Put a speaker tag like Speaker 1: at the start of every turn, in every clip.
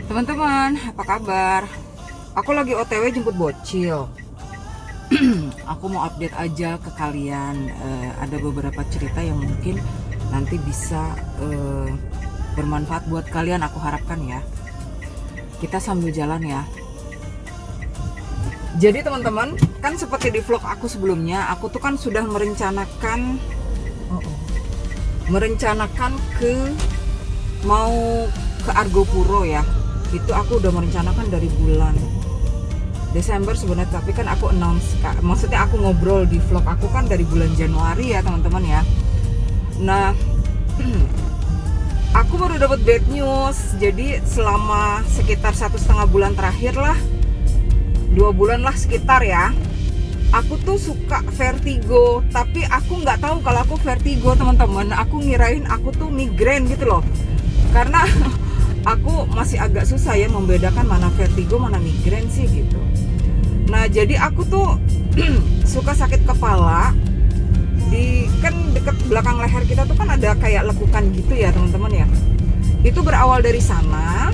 Speaker 1: Teman-teman, apa kabar? Aku lagi OTW jemput bocil. Aku mau update aja ke kalian. Ada beberapa cerita yang mungkin nanti bisa bermanfaat buat kalian. Aku harapkan ya. Kita sambil jalan ya. Jadi teman-teman, kan seperti di vlog aku sebelumnya, aku tuh kan sudah merencanakan mau ke Argopuro ya. Itu aku udah merencanakan dari bulan Desember sebenarnya, tapi kan aku announce, maksudnya aku ngobrol di vlog aku kan dari bulan Januari ya teman-teman ya. Nah, aku baru dapat bad news. Jadi selama sekitar 1,5 bulan terakhir lah, 2 bulan lah sekitar ya, aku tuh suka vertigo. Tapi aku nggak tahu kalau aku vertigo teman-teman. Aku ngirain aku tuh migrain gitu loh, karena aku masih agak susah ya membedakan mana vertigo mana migrain sih gitu. Nah jadi aku tuh suka sakit kepala kan deket belakang leher kita tuh kan ada kayak lekukan gitu ya teman-teman ya. Itu berawal dari sana,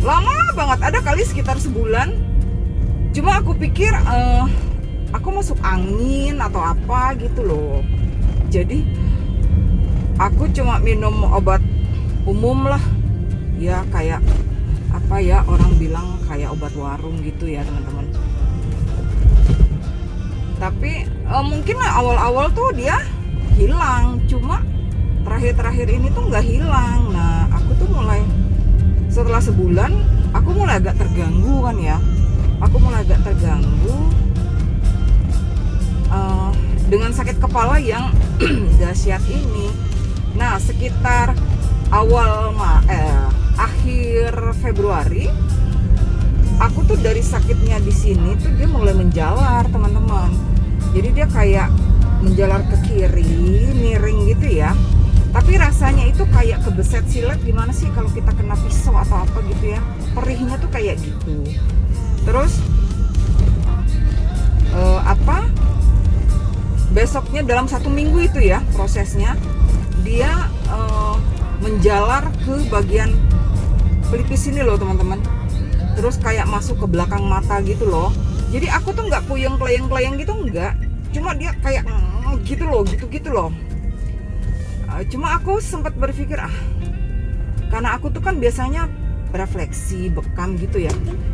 Speaker 1: lama banget, ada kali sekitar sebulan. Cuma aku pikir aku masuk angin atau apa gitu loh. Jadi aku cuma minum obat umum lah ya, kayak apa ya, orang bilang kayak obat warung gitu ya teman-teman. Tapi mungkin awal-awal tuh dia hilang, cuma terakhir-terakhir ini tuh nggak hilang. Nah aku tuh mulai setelah sebulan aku mulai agak terganggu kan ya. Aku mulai agak terganggu dengan sakit kepala yang dahsyat ini. Nah sekitar akhir Februari, aku tuh dari sakitnya di sini tuh dia mulai menjalar teman-teman. Jadi dia kayak menjalar ke kiri, miring gitu ya. Tapi rasanya itu kayak kebeset silet, gimana sih kalau kita kena pisau atau apa gitu ya. Perihnya tuh kayak gitu. Terus besoknya dalam 1 minggu itu ya prosesnya, dia menjalar ke bagian pelipis sini loh teman-teman. Terus kayak masuk ke belakang mata gitu loh. Jadi aku tuh nggak puyeng keleyeng gitu, enggak. Cuma dia kayak gitu loh, gitu loh. Cuma aku sempat berpikir karena aku tuh kan biasanya refleksi bekam gitu ya.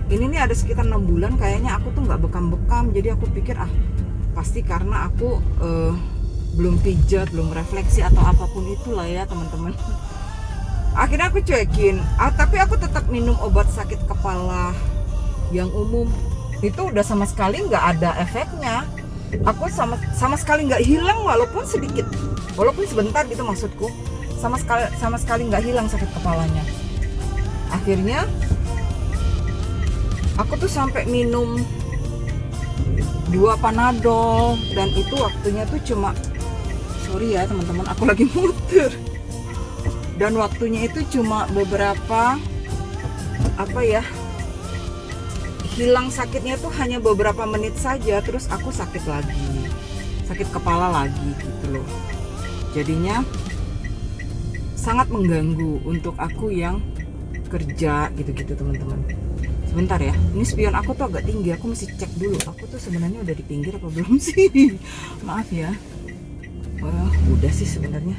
Speaker 1: Ini nih ada sekitar 6 bulan kayaknya aku tuh nggak bekam-bekam. Jadi aku pikir pasti karena aku belum pijat, belum refleksi atau apapun itulah ya teman-teman. Akhirnya aku cuekin, tapi aku tetap minum obat sakit kepala yang umum. Itu udah sama sekali nggak ada efeknya. Aku sama sekali nggak hilang, walaupun sedikit, walaupun sebentar gitu maksudku. Sama sekali nggak hilang sakit kepalanya. Akhirnya aku tuh sampai minum 2 Panadol, dan itu waktunya tuh cuma, sorry ya teman-teman, aku lagi muter. Dan waktunya itu cuma beberapa, hilang sakitnya tuh hanya beberapa menit saja. Terus aku sakit lagi, sakit kepala lagi gitu loh. Jadinya sangat mengganggu untuk aku yang kerja gitu-gitu teman-teman. Sebentar ya, ini spion aku tuh agak tinggi, aku mesti cek dulu. Aku tuh sebenarnya udah di pinggir apa belum sih? Maaf ya. Udah sih sebenarnya,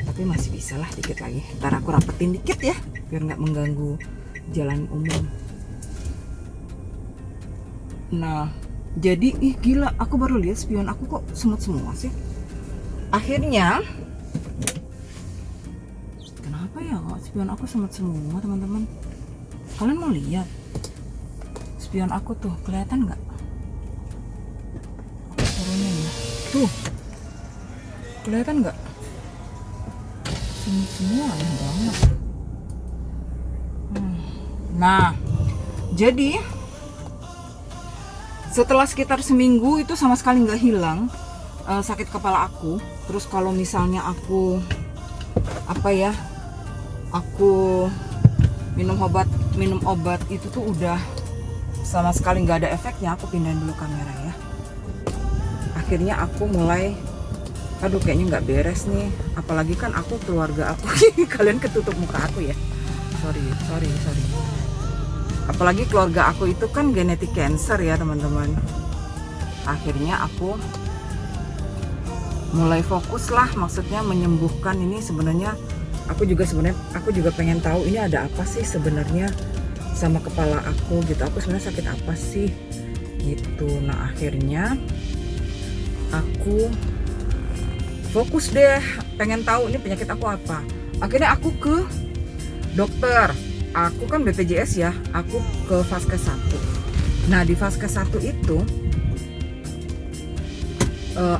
Speaker 1: tapi masih bisa lah dikit lagi. Ntar aku rapetin dikit ya, biar nggak mengganggu jalan umum. Nah jadi gila, aku baru lihat spion aku kok semut semua sih. Akhirnya kenapa ya kok spion aku semut semua teman-teman? Kalian mau lihat spion aku tuh, kelihatan nggak? Aku turunin ya, tuh kelihatan nggak? Semua aneh banget. Nah jadi setelah sekitar seminggu itu sama sekali nggak hilang sakit kepala aku. Terus kalau misalnya aku minum obat itu tuh udah sama sekali nggak ada efeknya. Aku pindahin dulu kamera ya. Akhirnya aku mulai, kayaknya nggak beres nih, apalagi kan aku keluarga aku kalian ketutup muka aku ya. sorry. Apalagi keluarga aku itu kan genetik cancer ya teman-teman. Akhirnya aku mulai fokus lah, maksudnya menyembuhkan ini. Sebenarnya aku juga pengen tahu ini ada apa sih sebenarnya sama kepala aku gitu. Aku sebenarnya sakit apa sih gitu. Nah akhirnya aku fokus deh, pengen tahu ini penyakit aku apa. Akhirnya aku ke dokter. Aku kan BPJS ya, aku ke Vaskes 1. Nah di Vaskes 1 itu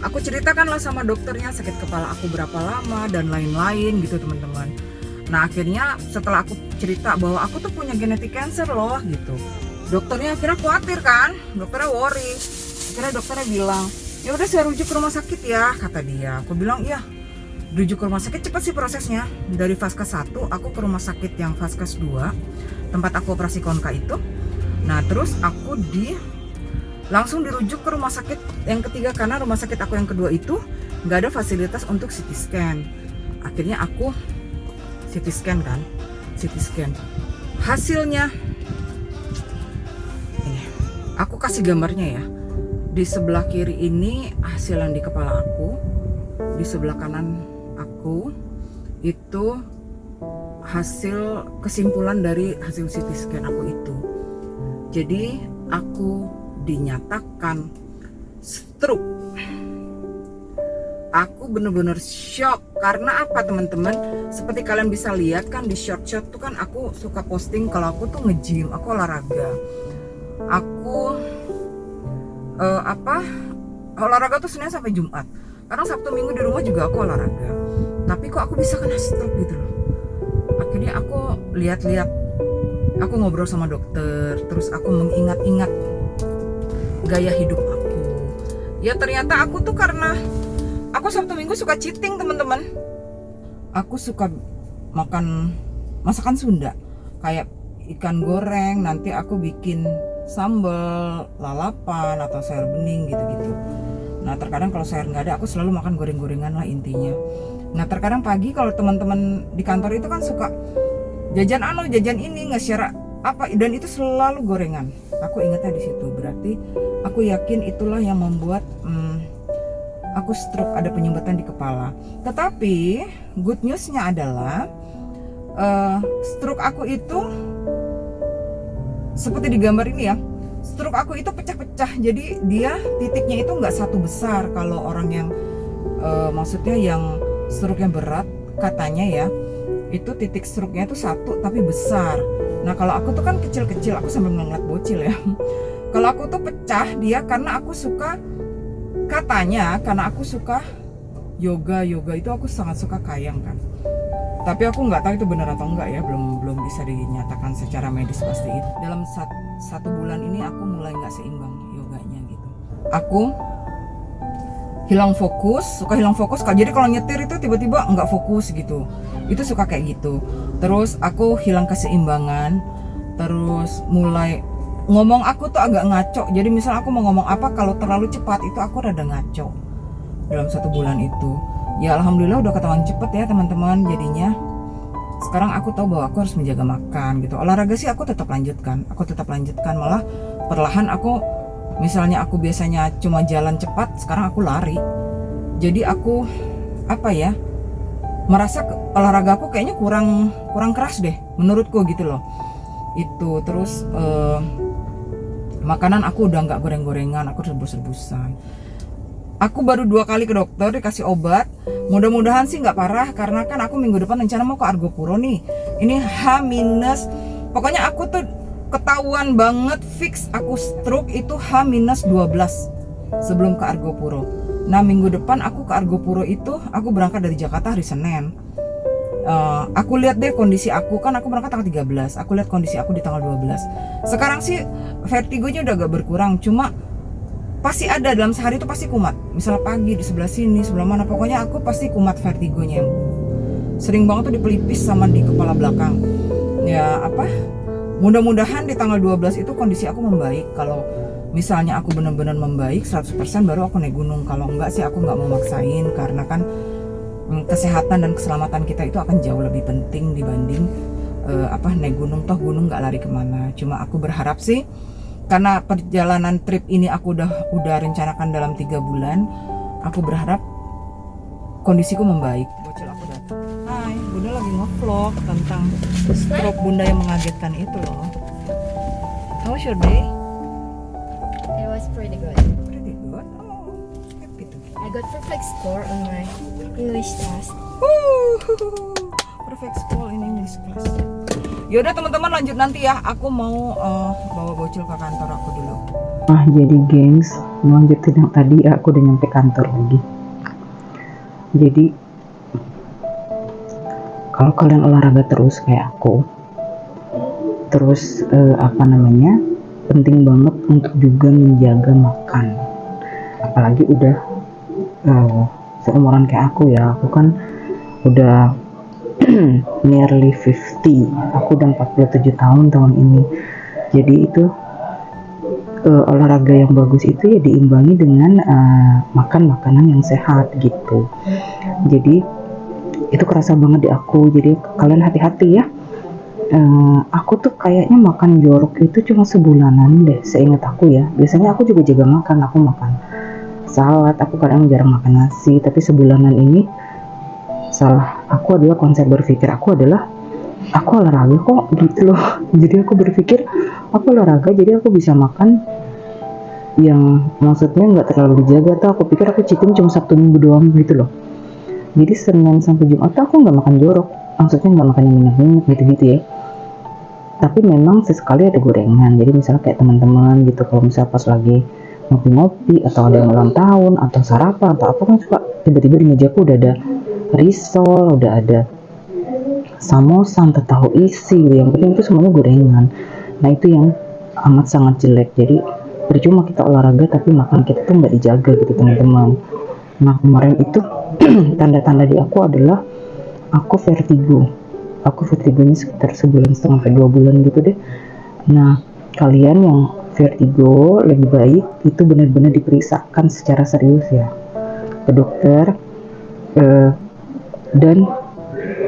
Speaker 1: aku ceritakanlah sama dokternya sakit kepala aku berapa lama dan lain-lain gitu teman-teman. Nah akhirnya setelah aku cerita bahwa aku tuh punya genetik cancer loh gitu, dokternya akhirnya khawatir kan, dokternya worry. Akhirnya dokternya bilang, ya udah saya rujuk ke rumah sakit ya, kata dia. Aku bilang iya, rujuk ke rumah sakit cepat sih prosesnya. Dari Vaskes 1 aku ke rumah sakit yang Vaskes 2 tempat aku operasi konka itu. Nah terus aku langsung dirujuk ke rumah sakit yang ketiga karena rumah sakit aku yang kedua itu nggak ada fasilitas untuk CT scan. Akhirnya aku CT scan. Hasilnya ini, aku kasih gambarnya ya. Di sebelah kiri ini hasil yang di kepala aku, di sebelah kanan aku itu hasil kesimpulan dari hasil CT scan aku itu. Jadi aku dinyatakan stroke. Aku bener-bener shock. Karena apa teman-teman? Seperti kalian bisa lihat kan di short tuh kan aku suka posting kalau aku tuh nge-gym, aku olahraga. Aku olahraga tuh Senin sampai Jumat. Karena Sabtu Minggu di rumah juga aku olahraga. Tapi kok aku bisa kena stroke gitu loh. Akhirnya aku lihat-lihat, aku ngobrol sama dokter, terus aku mengingat-ingat gaya hidup aku. Ya ternyata aku tuh karena aku Sabtu Minggu suka cheating teman-teman. Aku suka makan masakan Sunda kayak ikan goreng, nanti aku bikin sambal, lalapan atau sayur bening gitu-gitu. Nah terkadang kalau sayur nggak ada, aku selalu makan goreng-gorengan lah intinya. Nah terkadang pagi kalau teman-teman di kantor itu kan suka jajan ini, nge-share apa, dan itu selalu gorengan. Aku ingatnya di situ. Berarti aku yakin itulah yang membuat aku stroke, ada penyumbatan di kepala. Tetapi good newsnya adalah stroke aku itu seperti di gambar ini ya. Stroke aku itu pecah-pecah. Jadi dia titiknya itu nggak satu besar. Kalau orang yang maksudnya yang stroke-nya berat katanya ya, itu titik stroke-nya itu satu tapi besar. Nah kalau aku tuh kan kecil-kecil, aku sambil ngeliat bocil ya. Kalau aku tuh pecah dia karena aku suka, katanya karena aku suka yoga itu aku sangat suka kayang kan. Tapi aku nggak tahu itu benar atau enggak ya, belum bisa dinyatakan secara medis pasti itu. Dalam satu bulan ini aku mulai nggak seimbang yoganya gitu. Aku suka hilang fokus. Jadi kalau nyetir itu tiba-tiba nggak fokus gitu. Itu suka kayak gitu. Terus aku hilang keseimbangan. Terus mulai ngomong aku tuh agak ngaco. Jadi misal aku mau ngomong apa, kalau terlalu cepat itu aku rada ngaco. Dalam satu bulan itu. Ya alhamdulillah udah ketahuan cepet ya teman-teman. Jadinya sekarang aku tahu bahwa aku harus menjaga makan gitu. Olahraga sih aku tetap lanjutkan. Malah perlahan aku, misalnya aku biasanya cuma jalan cepat, sekarang aku lari. Jadi aku merasa olahraga aku kayaknya kurang keras deh menurutku gitu loh. Itu terus makanan aku udah nggak goreng-gorengan, aku rebus-rebusan. Aku baru 2 kali ke dokter dikasih obat. Mudah-mudahan sih nggak parah, karena kan aku minggu depan rencana mau ke Argopuro nih. Ini H-, pokoknya aku tuh ketahuan banget fix aku stroke itu H-12 sebelum ke Argopuro. Nah minggu depan aku ke Argopuro itu, aku berangkat dari Jakarta hari Senin. Aku lihat deh kondisi aku, kan aku berangkat tanggal 13. Aku lihat kondisi aku di tanggal 12. Sekarang sih vertigonya udah agak berkurang, cuma pasti ada dalam sehari itu pasti kumat. Misalnya pagi di sebelah sini, sebelah mana, pokoknya aku pasti kumat vertigonya. Sering banget tuh di pelipis sama di kepala belakang. Ya mudah-mudahan di tanggal 12 itu kondisi aku membaik. Kalau misalnya aku benar-benar membaik 100% baru aku naik gunung. Kalau enggak sih aku nggak mau maksain, karena kan kesehatan dan keselamatan kita itu akan jauh lebih penting dibanding naik gunung, toh gunung nggak lari kemana. Cuma aku berharap sih, karena perjalanan trip ini aku udah rencanakan dalam 3 bulan, aku berharap kondisiku membaik. Bocil aku datang. Hai, Bunda lagi nge-vlog tentang stroke Bunda yang mengagetkan itu loh. How was your day?
Speaker 2: It was pretty good.
Speaker 1: Pretty good. Oh, happy to.
Speaker 2: I got perfect score on my English test.
Speaker 1: Perfect score in English class. Yaudah teman-teman, lanjut nanti ya. Aku mau bawa Bocil ke kantor aku dulu.
Speaker 3: Jadi gengs, lanjutin yang tadi, aku udah nyampe kantor lagi. Jadi kalau kalian olahraga terus kayak aku, terus penting banget untuk juga menjaga makan. Apalagi udah seumuran kayak aku ya, aku kan udah nearly 50, aku udah 47 tahun ini. Jadi itu olahraga yang bagus itu ya diimbangi dengan makan makanan yang sehat gitu. Jadi itu kerasa banget di aku. Jadi kalian hati-hati ya. Aku tuh kayaknya makan jorok itu cuma sebulanan deh, seingat aku ya. Biasanya aku juga jaga makan, aku makan salad, aku kadang jarang makan nasi. Tapi sebulanan ini salah aku adalah konsep berpikir aku adalah aku olahraga kok gitu loh. Jadi aku berpikir aku olahraga jadi aku bisa makan yang maksudnya nggak terlalu dijaga. Tuh aku pikir aku cheating cuma Sabtu Minggu doang gitu loh. Jadi Senin sampai Jumat tuh aku nggak makan jorok, maksudnya nggak makan yang minyak-minyak gitu-gitu ya. Tapi memang sesekali ada gorengan. Jadi misalnya kayak teman-teman gitu, kalau misalnya pas lagi ngopi-ngopi atau ada yang ulang tahun atau sarapan atau apa kan suka tiba-tiba di mejaku udah ada risol, udah ada samosa, entah tahu isi, yang penting itu semuanya gorengan. Nah itu yang amat sangat jelek. Jadi percuma kita olahraga tapi makan kita tuh nggak dijaga gitu teman-teman. Nah kemarin itu tanda-tanda di aku adalah aku vertigonya sekitar sebulan setengah sampai 2 bulan gitu deh. Nah kalian yang vertigo lebih baik itu benar-benar diperiksakan secara serius ya ke dokter, dan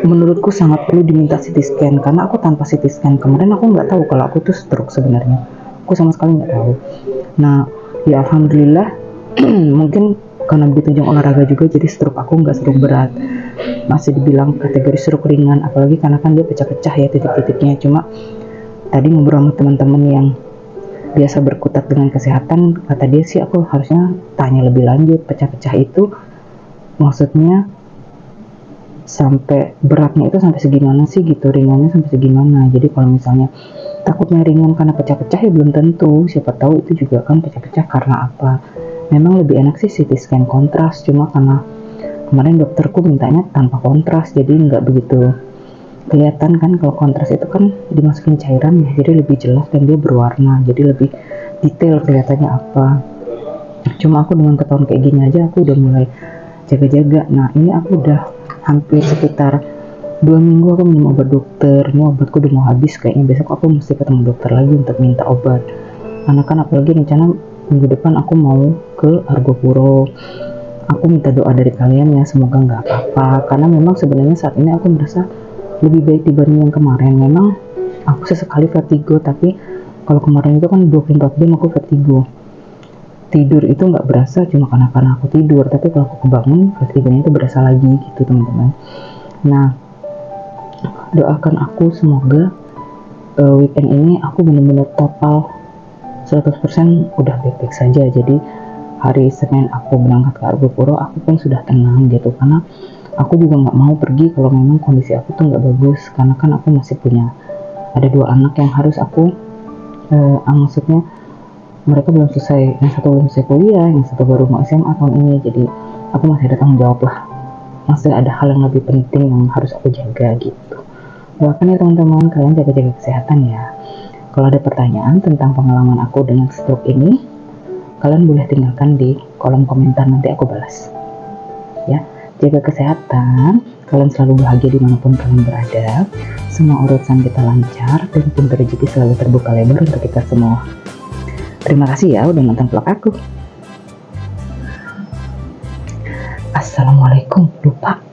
Speaker 3: menurutku sangat perlu diminta CT scan, karena aku tanpa CT scan kemarin aku nggak tahu kalau aku tuh stroke sebenarnya. Aku sama sekali nggak tahu. Nah ya alhamdulillah mungkin karena begitu jam olahraga juga jadi stroke aku nggak stroke berat, masih dibilang kategori stroke ringan, apalagi karena kan dia pecah-pecah ya titik-titiknya. Cuma tadi ngobrol sama teman-teman yang biasa berkutat dengan kesehatan, kata dia sih aku harusnya tanya lebih lanjut pecah-pecah itu maksudnya sampai beratnya itu sampai segimana sih gitu, ringannya sampai segimana. Jadi kalau misalnya takutnya ringan karena pecah-pecah ya belum tentu, siapa tahu itu juga kan pecah-pecah karena apa. Memang lebih enak sih CT scan kontras, cuma karena kemarin dokterku mintanya tanpa kontras jadi nggak begitu kelihatan kan. Kalau kontras itu kan dimasukin cairan ya, jadi lebih jelas dan dia berwarna, jadi lebih detail kelihatannya apa. Cuma aku dengan ketahuan kayak gini aja aku udah mulai jaga-jaga. Nah ini aku udah hampir sekitar 2 minggu aku minum obat dokter. Ini obatku udah mau habis, kayaknya besok aku mesti ketemu dokter lagi untuk minta obat. Karena kan apalagi rencana minggu depan aku mau ke Argopuro. Aku minta doa dari kalian ya, semoga nggak apa-apa. Karena memang sebenarnya saat ini aku merasa lebih baik dibanding yang kemarin. Memang aku sesekali vertigo, tapi kalau kemarin itu kan 24 jam aku vertigo. Tidur itu nggak berasa cuma karena aku tidur, tapi kalau aku kebangun vertigonya itu berasa lagi gitu teman-teman. Nah doakan aku semoga weekend ini aku benar-benar total 100% udah baik-baik saja. Jadi hari Senin aku berangkat ke Argopuro aku pun sudah tenang gitu, karena aku juga nggak mau pergi kalau memang kondisi aku tuh nggak bagus. Karena kan aku masih punya ada 2 anak yang harus aku maksudnya mereka belum selesai, yang satu belum selesai kuliah, yang satu baru mau SMA tahun ini. Jadi aku masih ada tanggung jawab lah, masih ada hal yang lebih penting yang harus aku jaga gitu. Doakan ya teman-teman, kalian jaga-jaga kesehatan ya. Kalau ada pertanyaan tentang pengalaman aku dengan stroke ini, kalian boleh tinggalkan di kolom komentar, nanti aku balas ya. Jaga kesehatan, kalian selalu bahagia dimanapun kalian berada, semua urusan kita lancar, dan pintu rezeki selalu terbuka lebar untuk kita semua. Terima kasih ya udah nonton vlog aku. Assalamualaikum, lupa